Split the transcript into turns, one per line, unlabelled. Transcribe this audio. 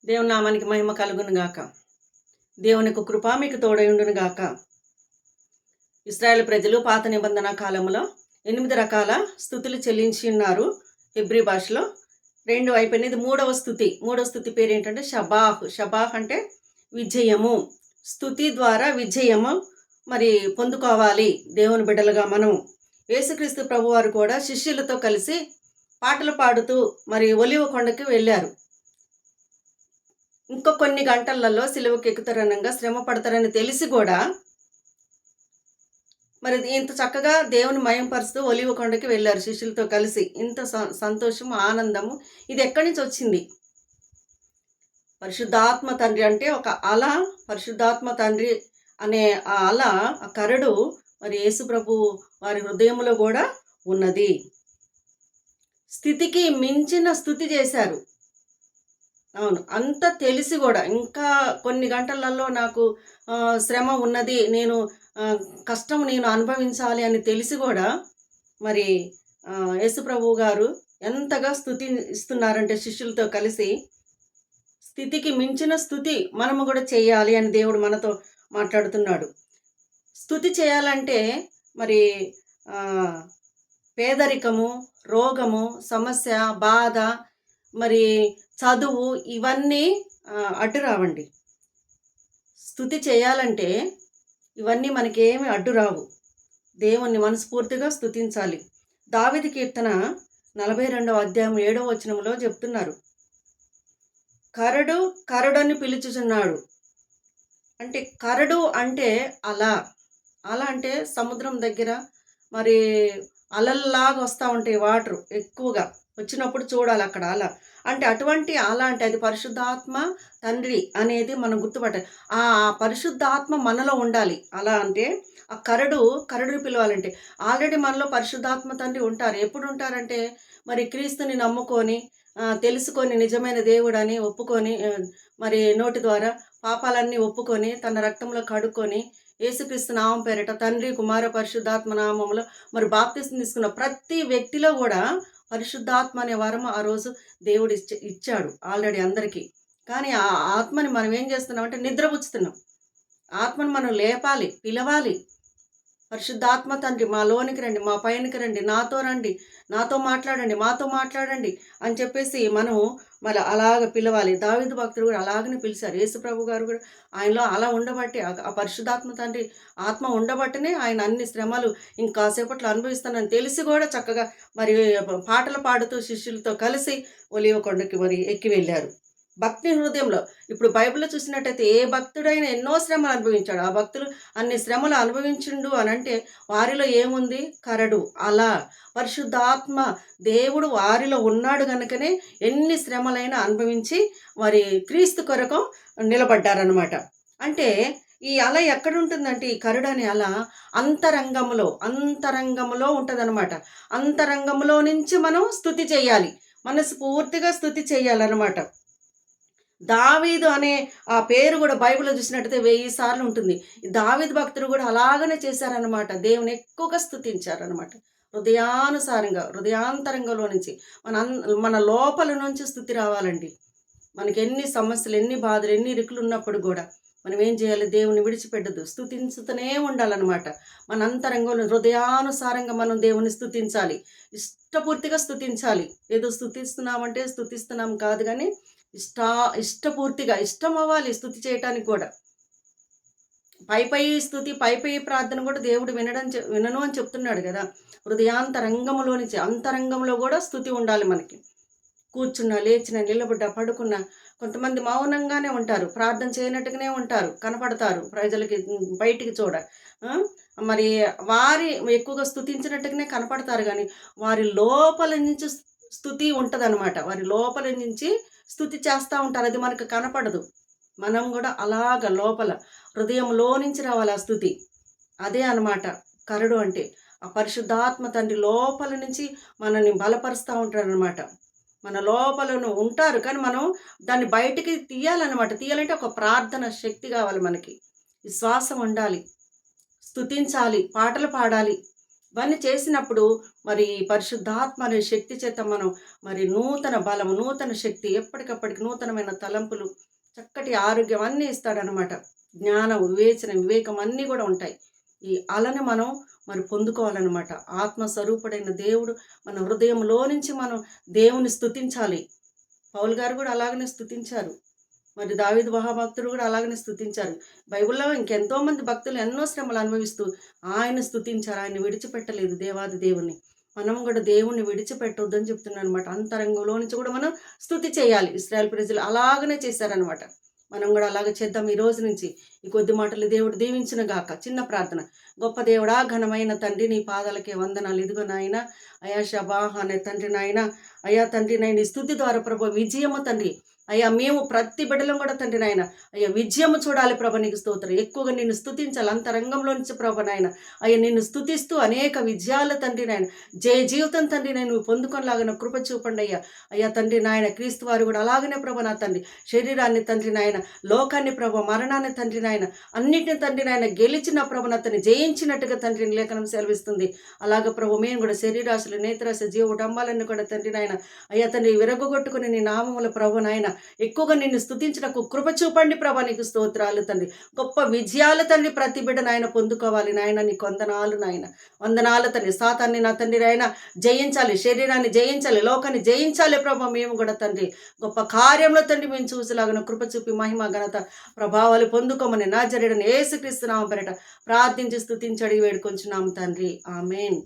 దేవుని నామానికి మహిమ కలుగును గాక. దేవుని యొక్క కృప మీకు తోడయుండును గాక. ఇశ్రాయేలు ప్రజలు పాత నిబంధన కాలంలో 8 రకాల స్తుతులు చెల్లించి ఉన్నారు హెబ్రీ భాషలో. 2 అయిపోయినది. మూడవ స్తుతి పేరేంటంటే షబాహ్. షబాహ్ అంటే విజయము. స్తుతి ద్వారా విజయము మరి పొందుకోవాలి దేవుని బిడ్డలుగా మనం. యేసుక్రీస్తు ప్రభువారు కూడా శిష్యులతో కలిసి పాటలు పాడుతూ మరి ఒలీవ కొండకి వెళ్ళారు. ఇంకో కొన్ని గంటలలో సిలువకి ఎక్కుతారనంగా శ్రమ పడతారని తెలిసి కూడా మరి ఇంత చక్కగా దేవుని మయంపరుస్తూ ఒలీవ కొండకి వెళ్ళారు శిష్యులతో కలిసి. ఇంత సంతోషము, ఆనందము ఇది ఎక్కడి నుంచి వచ్చింది? పరిశుద్ధాత్మ తండ్రి అంటే ఒక అల, పరిశుద్ధాత్మ తండ్రి అనే ఆ అల, ఆ కరడు మరి యేసు ప్రభు వారి హృదయంలో కూడా ఉన్నది. స్థితికి మించిన స్తుతి చేశారు. అవును. అంత తెలిసి కూడా ఇంకా కొన్ని గంటలలో నాకు శ్రమ ఉన్నది, నేను కష్టం నేను అనుభవించాలి అని తెలిసి కూడా మరి యేసుప్రభువు గారు ఎంతగా స్తుతి ఇస్తున్నారంటే శిష్యులతో కలిసి, స్థితికి మించిన స్తుతి మనము కూడా చేయాలి అని దేవుడు మనతో మాట్లాడుతున్నాడు. స్తుతి చేయాలంటే మరి పేదరికము, రోగము, సమస్య, బాధ, మరి చదువు ఇవన్నీ అడ్డు రావండి. స్తుతి చేయాలంటే ఇవన్నీ మనకేమి అడ్డు రావు. దేవుణ్ణి మనస్ఫూర్తిగా స్తుతించాలి. దావీదు కీర్తన 42వ అధ్యాయం 7వ వచనంలో చెప్తున్నారు, కరడు కరడని పిలుచుచున్నాడు. అంటే కరడు అంటే అలా అంటే సముద్రం దగ్గర మరి అలల్లాగా వస్తూ ఉంటాయి వాటర్ ఎక్కువగా వచ్చినప్పుడు చూడాలి అక్కడ అల అంటే అటువంటి అల అంటే అది పరిశుద్ధాత్మ తండ్రి అనేది మనం గుర్తుపట్టాలి. ఆ పరిశుద్ధాత్మ మనలో ఉండాలి. అలా అంటే ఆ కరడుని పిలవాలంటే ఆల్రెడీ మనలో పరిశుద్ధాత్మ తండ్రి ఉంటారు. ఎప్పుడు ఉంటారంటే మరి క్రీస్తుని నమ్ముకొని తెలుసుకొని నిజమైన దేవుడని ఒప్పుకొని మరి నోటి ద్వారా పాపాలన్నీ ఒప్పుకొని తన రక్తంలో కడుక్కొని యేసుక్రీస్తు నామం పేరిట తండ్రి, కుమార, పరిశుద్ధాత్మ నామంలో మరి బాప్తిసం తీసుకున్న ప్రతి వ్యక్తిలో కూడా పరిశుద్ధాత్మ అనే వరం ఆ రోజు దేవుడు ఇచ్చాడు ఆల్రెడీ అందరికీ. కానీ ఆ ఆత్మని మనం ఏం చేస్తున్నాం అంటే నిద్రపుచ్చుతున్నాం. ఆత్మను మనం లేపాలి, పిలవాలి. పరిశుద్ధాత్మ తండ్రి మా లోనికి రండి, మా పైనకి రండి, నాతో రండి, నాతో మాట్లాడండి, మాతో మాట్లాడండి అని చెప్పేసి మనం మరి అలాగ పిలవాలి. దావీదు భక్తుడు కూడా అలాగనే పిలిచారు. యేసుప్రభు గారు కూడా ఆయనలో అలా ఉండబట్టి, ఆ పరిశుద్ధాత్మ తండ్రి ఆత్మ ఉండబట్టనే ఆయన అన్ని శ్రమలు ఇంకాసేపట్లో అనుభవిస్తానని తెలిసి కూడా చక్కగా మరి పాటలు పాడుతూ శిష్యులతో కలిసి ఒలీవ కొండకి మరి ఎక్కి వెళ్ళారు. భక్తి హృదయంలో ఇప్పుడు బైబిల్లో చూసినట్టయితే ఏ భక్తుడైనా ఎన్నో శ్రమలు అనుభవించాడు. ఆ భక్తులు అన్ని శ్రమలు అనుభవించిండు అని అంటే వారిలో ఏముంది? కరడు అలా పరిశుద్ధాత్మ దేవుడు వారిలో ఉన్నాడు కనుకనే ఎన్ని శ్రమలైనా అనుభవించి వారి క్రీస్తు కొరకు నిలబడ్డారనమాట. అంటే ఈ అల ఎక్కడుంటుందంటే ఈ కరుడు అనే అల అంతరంగంలో ఉంటుందన్నమాట. అంతరంగంలో నుంచి మనం స్తుతి చేయాలి, మనస్ఫూర్తిగా స్తుతి చేయాలన్నమాట. దావీదు అనే ఆ పేరు కూడా బైబిల్లో చూసినట్టయితే 1000 సార్లు ఉంటుంది. దావీదు భక్తుడు కూడా అలాగనే చేశారనమాట. దేవుని ఎక్కువగా స్తుతించారనమాట. హృదయానుసారంగా, హృదయాంతరంగంలో నుంచి మన లోపల నుంచి స్తుతి రావాలండి. మనకి ఎన్ని సమస్యలు, ఎన్ని బాధలు, ఎన్ని ఇరుకులు ఉన్నప్పుడు కూడా మనం ఏం చేయాలి? దేవుని విడిచిపెట్టద్దు, స్తుతించుతూనే ఉండాలన్నమాట. మన అంతరంగంలో హృదయానుసారంగా మనం దేవుని స్తుతించాలి, ఇష్టపూర్తిగా స్తుతించాలి. ఏదో స్తుతిస్తున్నామంటే స్తుతిస్తున్నాం కాదు, కానీ ఇష్టపూర్తిగా ఇష్టం అవ్వాలి స్తుతి చేయటానికి కూడా. పై స్తుతి, పై ప్రార్థన కూడా దేవుడు వినను అని చెప్తున్నాడు కదా. హృదయాంతరంగంలో నుంచి అంతరంగంలో కూడా స్తుతి ఉండాలి మనకి. కూర్చున్నా, లేచినా, నిలబడ్డా, పడుకున్నా కొంతమంది మౌనంగానే ఉంటారు, ప్రార్థన చేయనట్టుగానే ఉంటారు, కనపడతారు ప్రజలకి బయటికి చూడ. మరి వారి ఎక్కువగా స్తుతించినట్టుగానే కనపడతారు, కానీ వారి లోపల నుంచి స్తుతి ఉంటుందన్నమాట. వారి లోపల నుంచి స్తుతి చేస్తూ ఉంటారు, అది మనకు కనపడదు. మనం కూడా అలాగ లోపల హృదయంలో నుంచి రావాలి ఆ స్థుతి. అదే అనమాట కరుడు అంటే. ఆ పరిశుద్ధాత్మ తండ్రి లోపల నుంచి మనల్ని బలపరుస్తూ ఉంటారనమాట. మన లోపలను ఉంటారు, కానీ మనం దాన్ని బయటికి తీయాలన్నమాట. తీయాలంటే ఒక ప్రార్థన శక్తి కావాలి మనకి, విశ్వాసం ఉండాలి, స్తుతించాలి, పాటలు పాడాలి. ఇవన్నీ చేసినప్పుడు మరి పరిశుద్ధాత్మ అనే శక్తి చేత మనం మరి నూతన బలము, నూతన శక్తి, ఎప్పటికప్పటికి నూతనమైన తలంపులు, చక్కటి ఆరోగ్యం అన్నీ ఇస్తాడనమాట. జ్ఞానం, వివేకం అన్నీ కూడా ఉంటాయి. ఈ అలను మనం మరి పొందుకోవాలన్నమాట. ఆత్మస్వరూపుడైన దేవుడు మన హృదయంలో నుంచి మనం దేవుని స్తుతించాలి. పౌలు గారు కూడా అలాగనే స్తుతించారు. మరి దావీదు మహాభక్తుడు కూడా అలాగనే స్తుతించారు. బైబిల్‌లో ఇంకెంతోమంది భక్తులు ఎన్నో శ్రమలు అనుభవిస్తూ ఆయన స్తుతించారు. ఆయన్ని విడిచిపెట్టలేదు దేవాది దేవుని. మనం కూడా దేవుణ్ణి విడిచిపెట్టొద్దని చెప్తున్నానన్నమాట. అంతరంగంలో నుంచి కూడా మనం స్తుతి చేయాలి. ఇశ్రాయేల్ ప్రజలు అలాగనే చేశారనమాట. మనం కూడా అలాగే చేద్దాం ఈ రోజు నుంచి. ఈ కొద్ది మాటలు దేవుడు దీవించును గాక. చిన్న ప్రార్థన. గొప్ప దేవుడా, ఘనమైన తండ్రి, నీ పాదాలకే వందనాలు. ఇదిగో నాయన, అయా షబాహ్ అనే తండ్రి నాయన, అయ్యా తండ్రి నాయన, ఈ స్తుతి ద్వారా ప్రభు విజయము తండ్రి, అయ్యా మేము ప్రతి బిడ్డలం కూడా తండ్రి నాయన, అయ్యా విజయము చూడాలి ప్రభ, నీకు స్తోత్రం. ఎక్కువగా నిన్ను స్తుతించాలి అంతరంగంలో నుంచి ప్రభ నాయన. అయ్యా నిన్ను స్తుతిస్తూ అనేక విజయాలు తండ్రి నాయన, జయ జీవితం తండ్రి నేను నువ్వు పొందుకొనలాగిన కృప చూపండి అయ్యా. అయ్యా తండ్రి నాయన, క్రీస్తు వారు కూడా అలాగనే ప్రభ నా తండ్రి, శరీరాన్ని తండ్రి నాయన, లోకాన్ని ప్రభ, మరణాన్ని తండ్రి నాయన, అన్నిటిని తండ్రి నాయన గెలిచిన ప్రభ అతన్ని జయించినట్టుగా తండ్రిని లేఖనం సెలవిస్తుంది. అలాగ ప్రభు మేము కూడా శరీరాశలు, నేత్రాశ, జీవడంబాలన్నీ కూడా తండ్రి నాయన, అయ్యా తండ్రి విరగొట్టుకుని నీ నామముల ప్రభు నాయన ఎక్కువగా నిన్ను స్తుతించడానికి కృప చూపండి ప్రభా, నీకు స్తోత్రాలు తండ్రి. గొప్ప విజయాలు తండ్రి ప్రతి బిడ్డ నాయన పొందుకోవాలి నాయన. నీకు వందనాలు నాయన, వందనాలు తండ్రి. సాతాన్ని నా తండ్రి నాయన జయించాలి, శరీరాన్ని జయించాలి, లోకాన్ని జయించాలి ప్రభా. మేము కూడా తండ్రి గొప్ప కార్యంలో తండ్రి మేము చూసేలాగా కృప చూపి మహిమ ఘనత ప్రభావాలు పొందుకోమని నా జరిగిన యేసుక్రీస్తు నామమున ప్రార్థించి స్తుతించి అడిగి వేడుకొంచున్నాము తండ్రి. ఆమేన్.